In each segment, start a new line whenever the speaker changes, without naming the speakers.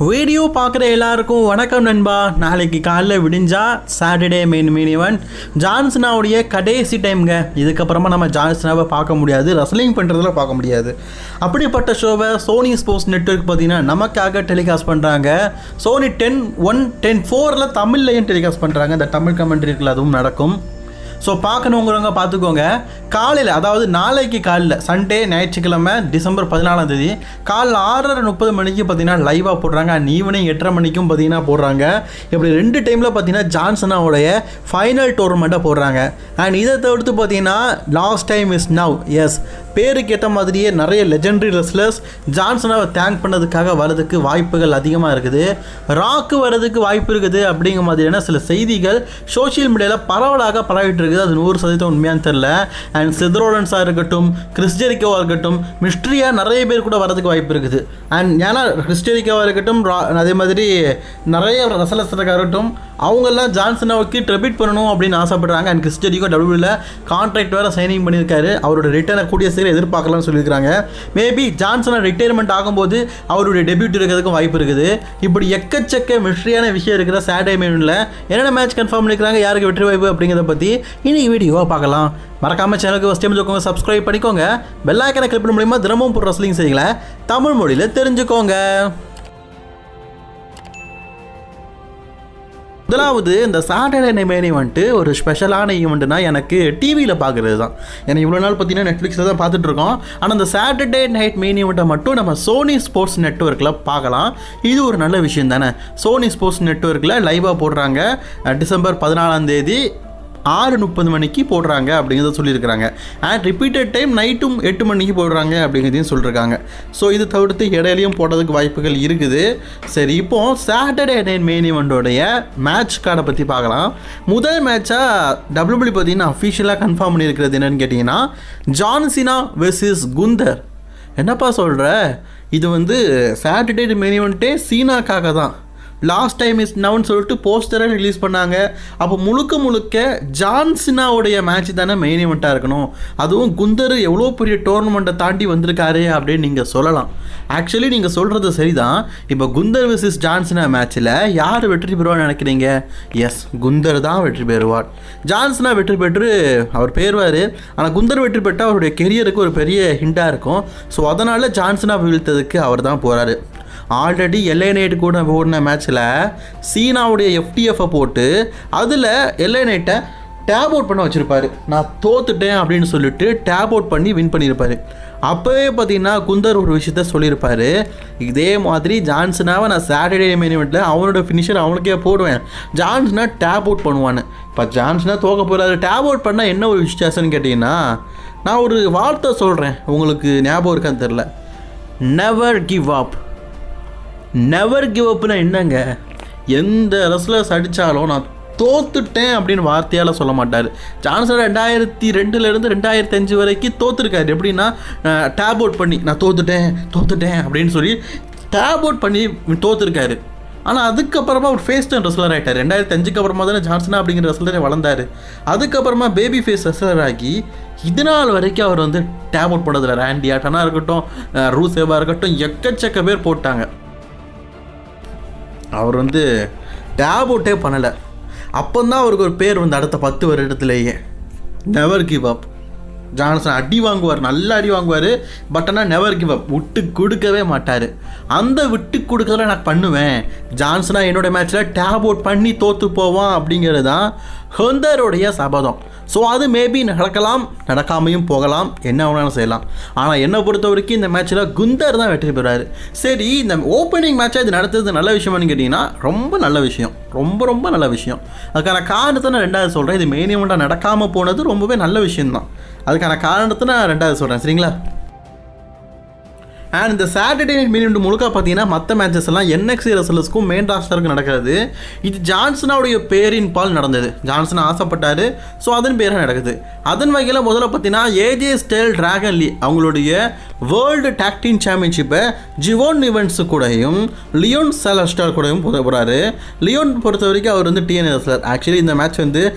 Video பார்க்குற எல்லாருக்கும் வணக்கம் நண்பா. நாளைக்கு காலைல விடிஞ்சா சாட்டர்டே மெயின் ஈவெண்ட் ஜான்சனாவுடைய கடைசி டைம்ங்க. இதுக்கப்புறமா நம்ம ஜான்சனாவை பார்க்க முடியாது, ரெஸ்லிங் பண்ணுறதுல பார்க்க முடியாது. அப்படிப்பட்ட ஷோவை சோனி ஸ்போர்ட்ஸ் நெட்வொர்க் பார்த்தீங்கன்னா நமக்காக டெலிகாஸ்ட் பண்ணுறாங்க. சோனி 10/4 தமிழ்லையும் டெலிகாஸ்ட் பண்ணுறாங்க. இந்த தமிழ் கமெண்ட்ரி இருக்குல்ல, அதுவும் நடக்கும். ஸோ பார்க்கணுங்கிறவங்க பார்த்துக்கோங்க. காலையில், அதாவது நாளைக்கு காலையில் சண்டே ஞாயிற்றுக்கிழமை டிசம்பர் 14 காலைல 6:30 மணிக்கு பார்த்தீங்கன்னா லைவாக போடுறாங்க. அண்ட் ஈவினிங் 8:30 மணிக்கும் பார்த்தீங்கன்னா போடுறாங்க. இப்படி 2 டைமில் பார்த்தீங்கன்னா ஜான்சனாவுடைய ஃபைனல் டோர்னமெண்ட்டை போடுறாங்க. அண்ட் இதை தவிர்த்து பார்த்தீங்கன்னா last time is now. Yes, பேருக்கு ஏற்ற மாதிரியே நிறைய லெஜெண்டரி ரெஸ்லர்ஸ் ஜான்சனாவை தேங்க் பண்ணதுக்காக வரதுக்கு வாய்ப்புகள் அதிகமாக இருக்குது. ராக்கு வரதுக்கு வாய்ப்பு இருக்குது அப்படிங்கிற மாதிரியான சில செய்திகள் சோஷியல் மீடியாவில் பரவலாக பரவிட்டு இருக்குது. அது 100% உண்மையானு தெரில. அண்ட் செத்ரோலன்ஸாக இருக்கட்டும், கிறிஸ் ஜெரிக்கோவாக இருக்கட்டும், மிஸ்ட்ரியாக நிறைய பேர் கூட வரதுக்கு வாய்ப்பு இருக்குது. அண்ட் ஏன்னா கிறிஸ் ஜெரிக்கோவாக இருக்கட்டும், அதே மாதிரி நிறைய ரெஸ்லர்ஸாக இருக்கட்டும், அவங்கெல்லாம் ஜான்சனாவுக்கு ட்ரிபியூட் பண்ணணும் அப்படின்னு ஆசைப்படுறாங்க. அண்ட் கிறிஸ் ஜெரிக்கோ டபிள்யூவில் கான்ட்ராக்ட் வேறு சைனிங் பண்ணியிருக்காரு. அவரோட ரிட்டர்னை கூடிய சீக்கிரம் எதிர்பார்க்கலாம்னு சொல்லியிருக்காங்க. மேபி ஜான்சனா ரிட்டையர்மெண்ட் ஆகும்போது அவருடைய டெபியூட் இருக்கிறதுக்கும் வாய்ப்பு இருக்குது. இப்படி எக்கச்சக்க மிஸ்ட்ரியான விஷயம் இருக்கிற சாட்டர்டே மெயினில் என்னென்ன மேட்ச் கன்ஃபார்ம் பண்ணிக்கிறாங்க, யாருக்கு வெற்றி வாய்ப்பு அப்படிங்கிறத பற்றி இன்னைக்கு வீடியோவாக பார்க்கலாம். மறக்காமல் சேனலுக்கு ஃபஸ்ட் டைம் இருக்கவங்க சப்ஸ்கிரைப் பண்ணிக்கோங்க. பெல் ஐகானை கிளிக் பண்ண மூலியமாக தினமும் போடுற ரெஸ்லிங் செய்திகளை தமிழ் மொழியில் தெரிஞ்சுக்கோங்க. முதலாவது, இந்த சாட்டர்டே மெயின் ஈவெண்ட்டு ஒரு ஸ்பெஷலான ஈவெண்ட்னா எனக்கு டிவியில் பார்க்குறது தான். ஏன்னா இவ்வளோ நாள் பார்த்தீங்கன்னா நெட்ஃப்ளிக்ஸில் தான் பார்த்துட்ருக்கோம். ஆனால் அந்த சாட்டர்டே நைட் மெயின் ஈவெண்ட்டை மட்டும் நம்ம சோனி ஸ்போர்ட்ஸ் நெட்வொர்க்கில் பார்க்கலாம். இது ஒரு நல்ல விஷயம் தானே. சோனி ஸ்போர்ட்ஸ் நெட்வொர்க்கில் லைவாக போடுறாங்க. டிசம்பர் 14 6:30 மணிக்கு போடுறாங்க அப்படிங்கிறத சொல்லியிருக்கிறாங்க. அண்ட் ரிப்பீட்டட் டைம் நைட்டும் 8 மணிக்கு போடுறாங்க அப்படிங்கிறதையும் சொல்லியிருக்காங்க. ஸோ இது தவிர்த்து இடையிலையும் போடுறதுக்கு வாய்ப்புகள் இருக்குது. சரி, இப்போது சாட்டர்டே நைட் மெயின் ஈவெண்ட்டோடைய மேட்ச் கார்டை பற்றி பார்க்கலாம். முதல் மேட்சாக டபிள்யூபிள்யூ பார்த்தீங்கன்னா அஃபிஷியலாக கன்ஃபார்ம் பண்ணியிருக்கிறது என்னென்னு கேட்டிங்கன்னா ஜான் சீனா வெர்சஸ் குந்தர். என்னப்பா சொல்கிற, இது சாட்டர்டே மெயின் ஈவெண்ட்டே சீனாக்காக தான். லாஸ்ட் டைம் இஸ் நவுன்னு சொல்லிட்டு போஸ்டரை ரிலீஸ் பண்ணாங்க. அப்போ முழுக்க ஜான்சினாவுடைய மேட்ச் தானே மெயின் ஈவெண்ட்டாக இருக்கணும். அதுவும் குந்தர் எவ்வளோ பெரிய டோர்னமெண்ட்டை தாண்டி வந்திருக்காரு அப்படின்னு நீங்கள் சொல்லலாம். ஆக்சுவலி நீங்கள் சொல்கிறது சரிதான். இப்போ குந்தர் வெர்சஸ் ஜான்சினா மேட்ச்சில் யார் வெற்றி பெறுவான்னு நினைக்கிறீங்க? எஸ், குந்தர் தான் வெற்றி பெறுவார். ஜான்சினா வெற்றி பெற்று அவர் பெறுவார். ஆனால் குந்தர் வெற்றி பெற்றால் அவருடைய கெரியருக்கு ஒரு பெரிய ஹிண்டாக இருக்கும். ஸோ அதனால் ஜான்சினா வீழ்த்ததுக்கு அவர் தான் போகிறாரு. ஆல்ரெடி எல்ஏ நைட் கூட ஓடின மேட்ச்சில் சீனாவுடைய எஃப்டிஎஃப்பை போட்டு அதில் எல்ஏ நைட்டை டேப் அவுட் பண்ண வச்சுருப்பார். நான் தோத்துட்டேன் அப்படின்னு சொல்லிட்டு டேப் அவுட் பண்ணி வின் பண்ணியிருப்பார். அப்போவே பார்த்தீங்கன்னா குந்தர் ஒரு விஷயத்த சொல்லியிருப்பார், இதே மாதிரி ஜான்சனாவை நான் சாட்டர்டே மெயின் ஈவெண்ட்டில் அவனோட ஃபினிஷர் அவனுக்கே போடுவேன், ஜான்சனா டேப் அவுட் பண்ணுவான்னு. இப்போ ஜான்சனா தோக்க போகிறாரு. டேப் அவுட் பண்ணால் என்ன ஒரு வித்தியாசம்னு கேட்டிங்கன்னா, நான் ஒரு வார்த்தை சொல்கிறேன், உங்களுக்கு ஞாபகம் இருக்கான்னு தெரில, never give up. Never give அப்னா என்னங்க? எந்த ரெஸ்லர்ஸ் அடித்தாலும் நான் தோத்துட்டேன் அப்படின்னு வார்த்தையால் சொல்ல மாட்டார். ஜான்சன் 2002 2005 வரைக்கும் தோற்றுருக்காரு. எப்படின்னா டேப் அவுட் பண்ணி நான் தோத்துட்டேன் அப்படின்னு சொல்லி டேப் அவுட் பண்ணி தோற்றுருக்காரு. ஆனால் அதுக்கப்புறமா ஒரு ஃபேஸ் டர்ன் ரெஸ்லர் ஆகிட்டார். 2005 அப்புறமா தானே ஜான்சனா அப்படிங்கிற ரெஸ்லரே வளர்ந்தார். அதுக்கப்புறமா பேபி ஃபேஸ் ரெஸ்லர் ஆகி இது நாள் வரைக்கும் அவர் டேப் அவுட் பண்ணதில்லை. ராண்டி ஆட்டனாக இருக்கட்டும், ரூசேவாக இருக்கட்டும், எக்கச்சக்க பேர் போட்டாங்க. அவர் டேப் அவுட்டே பண்ணலை. அப்போந்தான் அவருக்கு ஒரு பேர் அடுத்த 10 வருடத்துலேயே நெவர் கிவ் அப். ஜான்சன் அடி வாங்குவார், நல்லா அடி வாங்குவார். பட் ஆனால் நெவர் கிவ் அப், விட்டு கொடுக்கவே மாட்டார். அந்த விட்டு கொடுக்கறத நான் பண்ணுவேன். ஜான்சனா என்னோடய மேட்ச்சில் டேப் அவுட் பண்ணி தோற்று போவான் அப்படிங்கிறது தான் குந்தருடைய சபதம். ஸோ அது மேபி நடக்கலாம், நடக்காமையும் போகலாம், என்ன வேணாலும் செய்யலாம். ஆனால் என்னை பொறுத்த வரைக்கும் இந்த மேட்ச்சில் குந்தர் தான் வெற்றி பெறுவார். சரி, இந்த ஓப்பனிங் மேட்சாக இது நடத்துறது நல்ல விஷயமானு கேட்டிங்கன்னா ரொம்ப நல்ல விஷயம், ரொம்ப நல்ல விஷயம். அதுக்கான காரணத்தை நான் 2வது சொல்கிறேன். இது மெயின் ஈவெண்ட்டாக நடக்காமல் போனது ரொம்பவே நல்ல விஷயம்தான். அதுக்கான காரணத்தை நான் 2வது சொல்கிறேன், சரிங்களா? அண்ட் இந்த சாட்டர்டே நைட் மெயின் ஈவெண்ட் முழுக்க பார்த்தீங்கன்னா மற்ற மேட்சஸ் எல்லாம் என்எக்ஸ்டி ரெஸ்லர்ஸ்க்கும் மெயின் ராஸ்டருக்கு நடக்கிறது. இது ஜான்சனாவுடைய பேரின் பால் நடந்தது. ஜான்சனா ஆசைப்பட்டார், ஸோ அதன் பேராக நடக்குது. அதன் வகையில் முதல்ல பார்த்தீங்கன்னா ஏஜே ஸ்டைல் டிராகன் லீ அவங்களுடைய வேர்ல்டு டாக் டீம் சாம்பியன்ஷிப்பை ஜிவோன் ஈவெண்ட்ஸு கூடயும் லியோன் செலஸ்டார் கூடயும் போகிறாரு. லியோன் பொறுத்த வரைக்கும் அவர் டிஎன்ஏ ரெஸ்லர். ஆக்சுவலி இந்த மேட்ச்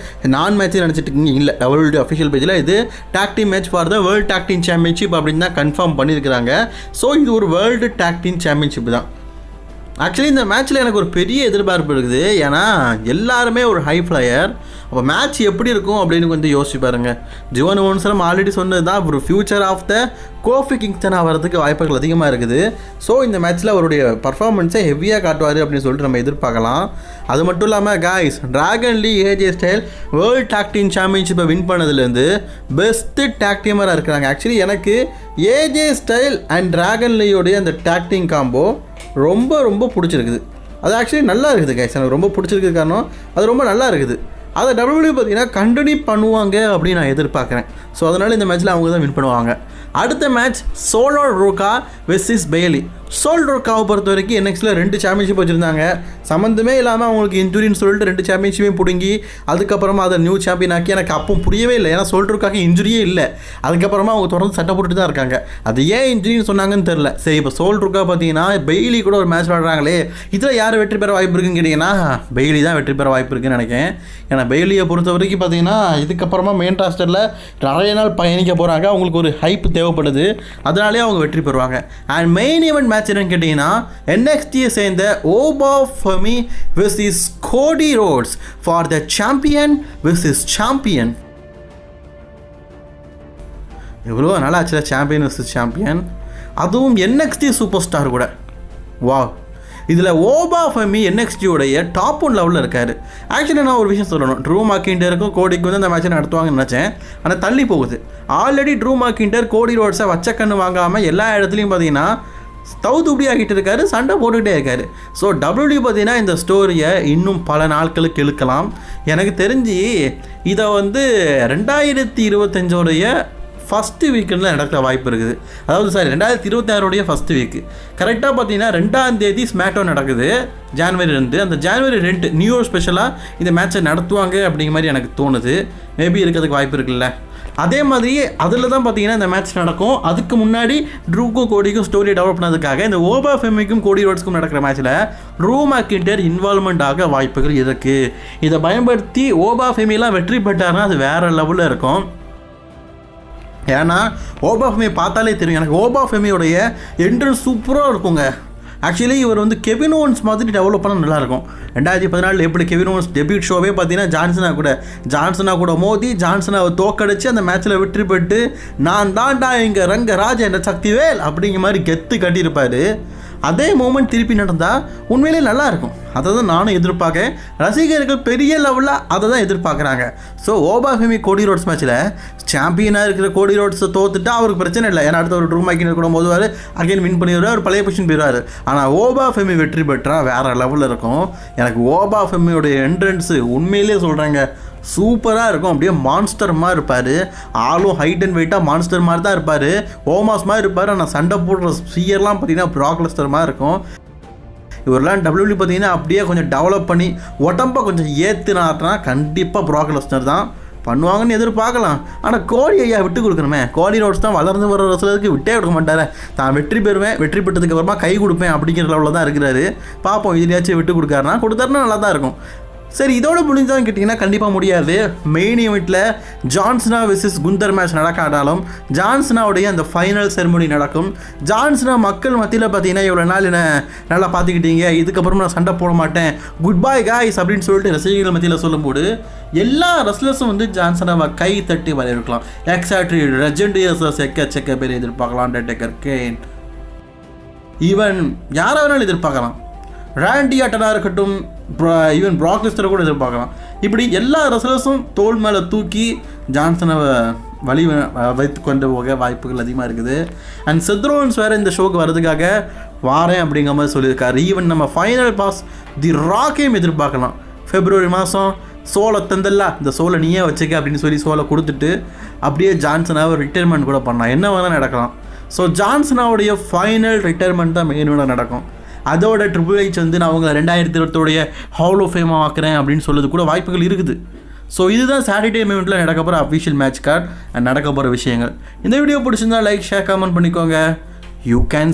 நான் மேட்ச் நினச்சிட்டு இருக்கீங்க, இல்லை, டபிள்யூ அஃபிஷியல் பேஜில் இது talk team match for the world tag team championship அப்படின்னு தான் கன்ஃபார்ம் பண்ணியிருக்கிறாங்க. ஸோ இது ஒரு வேர்ல்டு டாக் டீம் சாம்பியன்ஷிப் தான். ஆக்சுவலி இந்த மேட்ச்சில் எனக்கு ஒரு பெரிய எதிர்பார்ப்பு இருக்குது. ஏன்னா எல்லாருமே ஒரு ஹை ஃப்ளையர். அப்போ மேட்ச் எப்படி இருக்கும் அப்படின்னு கொஞ்சம் யோசிச்சு பாருங்க. ஜுவன் ஓன்சரம் ஆல்ரெடி சொன்னது தான் ஒரு future of the Kofi Kingston ஆகிறதுக்கு வாய்ப்புகள் அதிகமாக இருக்குது. ஸோ இந்த மேட்ச்சில் அவருடைய பர்ஃபார்மன்ஸை ஹெவியாக காட்டுவார் அப்படின்னு சொல்லிட்டு நம்ம எதிர்பார்க்கலாம். அது மட்டும் இல்லாமல் guys, Dragon Lee AJ Styles world tag team சாம்பியன்ஷிப்பை வின் பண்ணதுலேருந்து பெஸ்ட்டு டாக் டீமராக இருக்கிறாங்க. ஆக்சுவலி எனக்கு ஏஜே ஸ்டைல் அண்ட் டிராகன் லீயோடைய அந்த டாக் டீம் காம்போ ரொம்ப ரொம்ப பிடிச்சிருக்குது. அது ஆக்சுவலி நல்லா இருக்குது கைஸ். எனக்கு ரொம்ப பிடிச்சிருக்கு காரணம் அது ரொம்ப நல்லா இருக்குது. அதை WWE பார்த்தீங்கன்னா கண்டினியூ பண்ணுவாங்க அப்படின்னு நான் எதிர்பார்க்குறேன். ஸோ அதனால் இந்த மேட்ச்சில் அவங்க தான் வின் பண்ணுவாங்க. அடுத்த match Sol Ruca versus Bayley. Sol ரோக்காவை பொறுத்த வரைக்கும் NXTல 2 சாம்பியன்ஷிப் வச்சுருந்தாங்க. சம்மந்தமே இல்லாமல் அவங்களுக்கு இன்ஜுரின்னு சொல்லிட்டு 2 சாம்பியன்ஷிப்பையும் பிடுங்கி அதுக்கப்புறமா அதை நியூ சாம்பியன் ஆக்கி எனக்கு அப்போ புரியவே இல்லை. ஏன்னா சோல் ரோக்காக்கு இன்ஜுரியே இல்லை. அதுக்கப்புறமா அவங்க தொடர்ந்து சட்டை போட்டுட்டு தான் இருக்காங்க. அது ஏன் இன்ஜுரின்னு சொன்னாங்கன்னு தெரில. சரி, இப்போ சோல் ரோக்கா பார்த்தீங்கன்னா பெய்லி கூட ஒரு மேட்ச் விளாடுறாங்களே, இதில் யார் வெற்றி பெற வாய்ப்பு இருக்குன்னு கேட்டிங்கன்னா பெய்லி தான் வெற்றி பெற வாய்ப்பு இருக்குன்னு நினைக்கிறேன். ஏன்னா பெய்லியை பொறுத்த வரைக்கும் பார்த்தீங்கன்னா இதுக்கப்புறமா மெயின் ராஸ்டரில் நிறைய நாள் பயணிக்க போகிறாங்க. அவங்களுக்கு ஒரு ஹைப் தேவைப்படுது. அதனாலே அவங்க வெற்றி பெறுவாங்க. அண்ட் மெயின் ஈவெண்ட் மேட்ச் என்னன்னு கேட்டிங்கன்னா NXTயை சேர்ந்த Oba Femi versus Cody Rhodes for the champion versus champion. எவ்வளோ நாள் ஆச்சுல சாம்பியன் வெர்சஸ் சாம்பியன், அதுவும் NXT சூப்பர் ஸ்டார் கூட. வா, இதில் ஓபா ஃபெமி NXTயோடைய டாப் 1 லெவலில் இருக்கார். ஆக்சுவலி நான் ஒரு விஷயம் சொல்லணும். ட்ரூ மாக்கிண்டருக்கும் கோடிக்கு வந்து அந்த மேட்சை நடத்துவாங்கன்னு நினச்சேன். ஆனால் தள்ளி போகுது. ஆல்ரெடி ட்ரூ மாக்கிண்டர் கோடி ரோட்ஸை வச்ச கண்ணு வாங்காமல் எல்லா இடத்துலையும் பார்த்தீங்கன்னா தவுதுபடி ஆகிட்டு இருக்காரு, சண்டை போட்டுக்கிட்டே இருக்காரு. ஸோ WWE பார்த்தீங்கன்னா இந்த ஸ்டோரியை இன்னும் பல நாட்களுக்கு இழுக்கலாம். எனக்கு தெரிஞ்சு இதை வந்து 2025 ஃபஸ்ட்டு வீக்கில் நடக்கிற வாய்ப்பு இருக்குது. அதாவது 2026 ஃபஸ்ட்டு வீக்கு கரெக்டாக பார்த்தீங்கன்னா 2ஆம் தேதி ஸ்மாக்டவுன் நடக்குது, ஜனவரி 2. அந்த ஜனவரி 2 நியூ இயர் ஸ்பெஷலாக இந்த மேட்சை நடத்துவாங்க அப்படிங்கிற மாதிரி எனக்கு தோணுது. மேபி இருக்கிறதுக்கு வாய்ப்பு இருக்குல்ல. அதே மாதிரி அதில் தான் பார்த்தீங்கன்னா இந்த மேட்ச் நடக்கும். அதுக்கு முன்னாடி ட்ரூக்கும் கோடிக்கும் ஸ்டோரி டெவலப் பண்ணதுக்காக இந்த ஓபா ஃபெமிக்கும் கோடி ரோட்ஸ்க்கும் நடக்கிற மேட்ச்சில் ட்ரூ மாக்கிண்டர் இன்வால்மெண்ட் ஆக வாய்ப்புகள் இருக்குது. இதை பயன்படுத்தி ஓபா ஃபெமிலாம் வெற்றி பெற்றாருன்னா அது வேறு லெவலில் இருக்கும். ஏன்னா ஓபா ஃபெமி பார்த்தாலே தெரியும். எனக்கு ஓபா ஃபெமியோடைய என்ட்ரன்ஸ் சூப்பராக இருக்குங்க. ஆக்சுவலி இவர் வந்து கெவின் ஓவன்ஸ் மாதிரி டெவலப் பண்ண நல்லாயிருக்கும். 2014 எப்படி கெவின் ஓவன்ஸ் டெபியூட் ஷோவே பார்த்தீங்கன்னா ஜான்சனா கூட மோதி ஜான்சனாவை தோக்கடிச்சு அந்த மேட்ச்சில் வெற்றி பெற்று நான் தாண்டா இங்கே ரங்கராஜ் என்ற சக்திவேல் அப்படிங்கிற மாதிரி கெத்து கட்டியிருப்பார். அதே மூமெண்ட் திருப்பி நடந்தால் உண்மையிலே நல்லாயிருக்கும். அதை தான் நானும் எதிர்பார்க்கேன். ரசிகர்கள் பெரிய லெவலில் அதை தான் எதிர்பார்க்குறாங்க. ஸோ ஓபா ஃபெமி கோடி ரோட்ஸ் மேட்ச்சில் சாம்பியனாக இருக்கிற கோடி ரோட்ஸை தோத்துட்டா அவருக்கு பிரச்சனை இல்லை. ஏன்னா அடுத்த ஒரு ட்ரூ மாக்கிண்டர் கூட மோதுவார், அகைன் வின் பண்ணிடுவார், அவர் பழைய பொசிஷன் போயிடுவார். ஆனால் ஓபா ஃபெமி வெற்றி பெற்றால் வேறு லெவலில் இருக்கும். எனக்கு ஓபா ஃபெமியோடைய என்ட்ரன்ஸு உண்மையிலே சொல்கிறாங்க சூப்பராக இருக்கும். அப்படியே மான்ஸ்டர் மாதிரி இருப்பார். ஆளும் ஹைட் அண்ட் வெயிட்டாக மான்ஸ்டர் மாதிரி தான் இருப்பார். ஓமாஸ் மாதிரி இருப்பார். ஆனால் சண்டை போடுற ஸ்பியர்லாம் பார்த்தீங்கன்னா ப்ராக் லெஸ்னர் மாதிரி இருக்கும். இவரெல்லாம் WWE பார்த்தீங்கன்னா அப்படியே கொஞ்சம் டெவலப் பண்ணி உடம்பை கொஞ்சம் ஏற்றுனாட்னா கண்டிப்பாக ப்ராக் லெஸ்னர் தான் பண்ணுவாங்கன்னு எதிர்பார்க்கலாம். ஆனால் கோடி ஐயா விட்டு கொடுக்கணுமே. கோடி ரோட்ஸ் தான் வளர்ந்து வர ரசலுக்கு விட்டே கொடுக்க மாட்டார். தான் வெற்றி பெறுவேன், வெற்றி பெற்றதுக்கு அப்புறமா கை கொடுப்பேன் அப்படிங்கிற லெவலில் தான் இருக்கிறாரு. பார்ப்போம் இதுலையாச்சும் விட்டு கொடுக்காருனா கொடுத்தாருன்னா நல்லா தான் இருக்கும். சரி, இதோட முடிஞ்சான்னு கேட்டிங்கன்னா கண்டிப்பாக முடியாது. மெயின் ஈவெண்ட்டில் ஜான்சனா வெர்சஸ் குந்தர் மேட்ச் நடக்காட்டாலும் ஜான்சனாவுடைய அந்த ஃபைனல் செரமனி நடக்கும். ஜான்சனா மக்கள் மத்தியில் பார்த்தீங்கன்னா இவ்வளோ நாள் என்ன நல்லா பார்த்துக்கிட்டீங்க, இதுக்கப்புறம் நான் சண்டை போட மாட்டேன், குட் பை காய்ஸ் அப்படின்னு சொல்லிட்டு ரசிகர்கள் மத்தியில் சொல்லும்போது எல்லா ரெஸ்லர்ஸும் வந்து ஜான்சனாவை கை தட்டி வரவேற்கலாம். எக்ஸாக்ட்லி லெஜெண்டரியஸ் எக்கச்சக்க பேர் எதிர்பார்க்கலாம். அண்டர்டேக்கர், கேன், ஈவன் யாரை வேணாலும் எதிர்பார்க்கலாம். ராண்டி ஆர்டனாக இருக்கட்டும், ஈவன் ப்ராக் லெஸ்னர் கூட எதிர்பார்க்கலாம். இப்படி எல்லா ரெஸ்லர்ஸும் தோல் மேலே தூக்கி ஜான்சனை வைத்து கொண்டு போக வாய்ப்புகள் அதிகமாக இருக்குது. அண்ட் செத் ரோலன்ஸ் வேறு இந்த ஷோக்கு வர்றதுக்காக வாரேன் அப்படிங்கிற மாதிரி சொல்லியிருக்காரு. ஈவன் நம்ம ஃபைனல் பாஸ் தி ராக்கையும் எதிர்பார்க்கலாம். February மாதம் சோலை தந்தல்ல, இந்த சோலை நீயே வச்சுக்க அப்படின்னு சொல்லி சோலை கொடுத்துட்டு அப்படியே ஜான்சனாவை ரிட்டைர்மெண்ட் கூட பண்ணலாம். என்ன வேணால் நடக்கலாம். ஸோ ஜான்சனாவுடைய ஃபைனல் ரிட்டைர்மெண்ட் தான் மெயினோட நடக்கும். அதோட ட்ரிபிள் H வந்து நான் அவங்களை 2020 ஹால் ஆஃப் ஃபேம் ஆக்குறேன் அப்படின்னு சொல்லுறது கூட வாய்ப்புகள் இருக்குது. ஸோ இதுதான் சாட்டர்டே ஈவெண்ட்டில் நடக்க போகிற அஃபிஷியல் மேட்ச் கார்டு அண்ட் நடக்க போகிற விஷயங்கள். இந்த வீடியோ பிடிச்சிருந்தா லைக், ஷேர், கமெண்ட் பண்ணிக்கோங்க. You can